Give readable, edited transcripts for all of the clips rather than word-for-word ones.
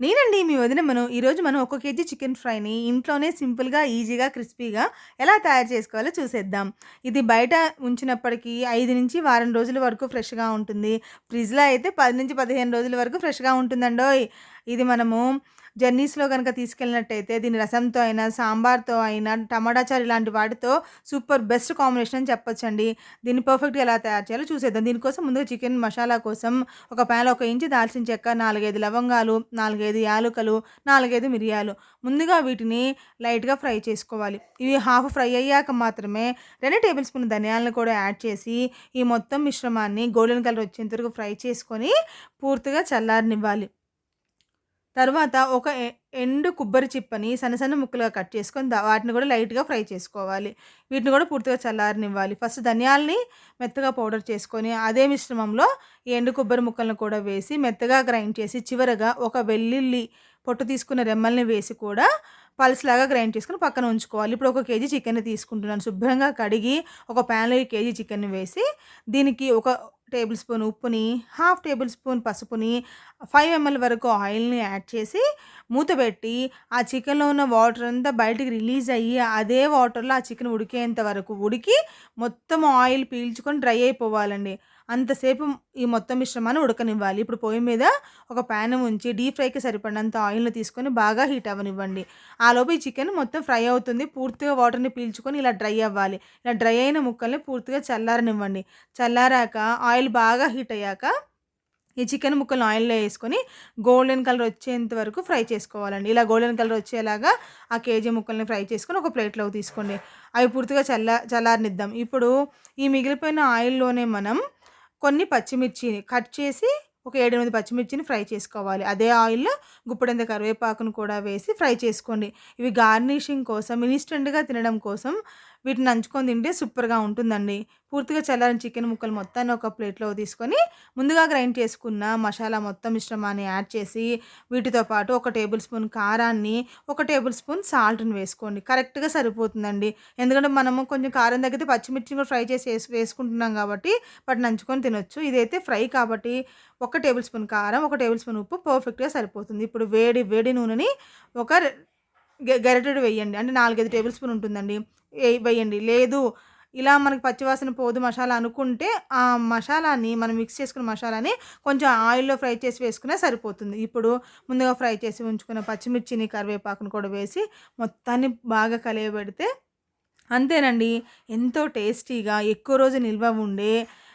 నేనండి మీ వదిన ఈరోజు మనం ఒక కేజీ చికెన్ ఫ్రైని ఇంట్లోనే సింపుల్‌గా, ఈజీగా, క్రిస్పీగా ఎలా తయారు చేసుకోవాలో చూసేద్దాం. ఇది బయట ఉంచినప్పటికీ 5 వారం రోజుల వరకు ఫ్రెష్‌గా ఉంటుంది. ఫ్రిడ్జ్‌లో అయితే 10-15 రోజుల వరకు ఫ్రెష్‌గా ఉంటుందండోయ్! ఇది మనము జర్నీస్‌లో గనక తీసుకెళ్ళినట్టయితే దీన్ని రసంతో అయినా, సాంబార్‌తో అయినా, టమాటా చారు ఇలాంటి వాటితో సూపర్ బెస్ట్ కాంబినేషన్ అని చెప్పొచ్చండి. దీన్ని పర్ఫెక్ట్‌గా ఎలా తయారు చేయాలో చూసేద్దాం. దీనికోసం ముందుగా చికెన్ మసాలా కోసం ఒక ప్యాన్‌లో 1 ఇంచు దాల్చిన చెక్క, 4, 5 లవంగాలు, 4, 5 యాలుకలు, 4, 5 మిరియాలు. ముందుగా వీటిని లైట్‌గా ఫ్రై చేసుకోవాలి. ఇవి హాఫ్ ఫ్రై అయ్యాక మాత్రమే 2 టేబుల్ స్పూన్ ధనియాలను కూడా యాడ్ చేసి, ఈ మొత్తం మిశ్రమాన్ని గోల్డెన్ కలర్ వచ్చేంత వరకు ఫ్రై చేసుకొని పూర్తిగా చల్లారనివ్వాలి. తరువాత ఒక ఎండు కొబ్బరి చిప్పని సన్న సన్న ముక్కలుగా కట్ చేసుకొని వాటిని కూడా లైట్‌గా ఫ్రై చేసుకోవాలి. వీటిని కూడా పూర్తిగా చల్లారనివ్వాలి. ఫస్ట్ ధనియాల్ని మెత్తగా పౌడర్ చేసుకొని, అదే మిశ్రమంలో ఈ ఎండు కొబ్బరి ముక్కలను కూడా వేసి మెత్తగా గ్రైండ్ చేసి, చివరగా ఒక వెల్లుల్లి పొట్టు తీసుకున్న రెమ్మల్ని వేసి కూడా పల్స్‌లాగా గ్రైండ్ చేసుకొని పక్కన ఉంచుకోవాలి. ఇప్పుడు ఒక కేజీ చికెన్‌ని తీసుకుంటున్నాను. శుభ్రంగా కడిగి ఒక ప్యాన్‌లో ఈ కేజీ చికెన్‌ని వేసి, దీనికి ఒక టేబుల్ స్పూన్ ఉప్పుని, హాఫ్ టేబుల్ స్పూన్ పసుపుని, 5 ఎంఎల్ వరకు ఆయిల్‌ని యాడ్ చేసి మూతబెట్టి, ఆ చికెన్‌లో ఉన్న వాటర్ అంతా బయటికి రిలీజ్ అయ్యి, అదే వాటర్‌లో ఆ చికెన్ ఉడికేంత వరకు ఉడికి, మొత్తం ఆయిల్ పీల్చుకొని డ్రై అయిపోవాలండి. అంతసేపు ఈ మొత్తం మిశ్రమాన్ని ఉడకనివ్వాలి. ఇప్పుడు పొయ్యి మీద ఒక ప్యాన్ ఉంచి డీప్ ఫ్రైకి సరిపడినంత ఆయిల్‌ని తీసుకొని బాగా హీట్ అవ్వనివ్వండి. ఆలోపు ఈ చికెన్ మొత్తం ఫ్రై అవుతుంది. పూర్తిగా వాటర్‌ని పీల్చుకొని ఇలా డ్రై అవ్వాలి. ఇలా డ్రై అయిన ముక్కల్ని పూర్తిగా చల్లారనివ్వండి. చల్లారాక ఆయిల్ బాగా హీట్ అయ్యాక ఈ చికెన్ ముక్కలను ఆయిల్‌లో యేసుకొని గోల్డెన్ కలర్ వచ్చేంత వరకు ఫ్రై చేసుకోవాలండి. ఇలా గోల్డెన్ కలర్ వచ్చేలాగా ఆ కేజీ ముక్కల్ని ఫ్రై చేసుకొని ఒక ప్లేట్‌లోకి తీసుకోండి. అవి పూర్తిగా చల్లారనిద్దాం. ఇప్పుడు ఈ మిగిలిపోయిన ఆయిల్‌లోనే మనం కొన్ని పచ్చిమిర్చిని కట్ చేసి ఒక 7, 8 పచ్చిమిర్చిని ఫ్రై చేసుకోవాలి. అదే ఆయిల్‌లో గుప్పెడంత కరివేపాకును కూడా వేసి ఫ్రై చేసుకోండి. ఇవి గార్నిషింగ్ కోసం, ఇన్‌స్టంట్‌గా తినడం కోసం వీటిని నంచుకొని తింటే సూపర్‌గా ఉంటుందండి. పూర్తిగా చల్లారిన చికెన్ ముక్కలు మొత్తాన్ని ఒక ప్లేట్‌లోకి తీసుకొని, ముందుగా గ్రైండ్ చేసుకున్న మసాలా మొత్తం మిశ్రమాన్ని యాడ్ చేసి, వీటితో పాటు ఒక టేబుల్ స్పూన్ కారాన్ని, ఒక టేబుల్ స్పూన్ సాల్ట్‌ని వేసుకోండి. కరెక్ట్‌గా సరిపోతుందండి. ఎందుకంటే మనము కొంచెం కారం తగ్గితే పచ్చిమిర్చిని కూడా ఫ్రై చేసి వేసుకుంటున్నాం కాబట్టి వాటిని నంచుకొని తినొచ్చు. ఇదైతే ఫ్రై కాబట్టి ఒక టేబుల్ స్పూన్ కారం, ఒక టేబుల్ స్పూన్ ఉప్పు పర్ఫెక్ట్‌గా సరిపోతుంది. ఇప్పుడు వేడి వేడి నూనెని ఒక గరిటెడు వెయ్యండి. అంటే 4, 5 టేబుల్ స్పూన్ ఉంటుందండి. వెయ్యండి. లేదు ఇలా మనకి పచ్చివాసన పోదు మసాలా అనుకుంటే, ఆ మసాలాని మనం మిక్స్ చేసుకున్న మసాలాని కొంచెం ఆయిల్‌లో ఫ్రై చేసి వేసుకున్నా సరిపోతుంది. ఇప్పుడు ముందుగా ఫ్రై చేసి ఉంచుకున్న పచ్చిమిర్చిని, కరివేపాకును కూడా వేసి మొత్తాన్ని బాగా కలియబెడితే అంతేనండి. ఎంతో టేస్టీగా ఎక్కువ రోజు నిల్వ ఉండే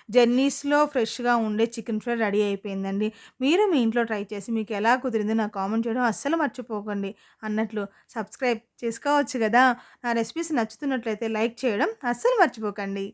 జర్నీస్‌లో ఫ్రెష్‌గా ఉండే చికెన్ ఫ్రై రెడీ అయిపోయిందండి. మీరు మీ ఇంట్లో ట్రై చేసి మీకు ఎలా కుదిరిందో నాకు కామెంట్ చేయడం అస్సలు మర్చిపోకండి. అన్నట్లు సబ్స్క్రైబ్ చేసుకోవచ్చు గదా! నా రెసిపీస్ నచ్చుతున్నట్లయితే లైక్ చేయడం అస్సలు మర్చిపోకండి.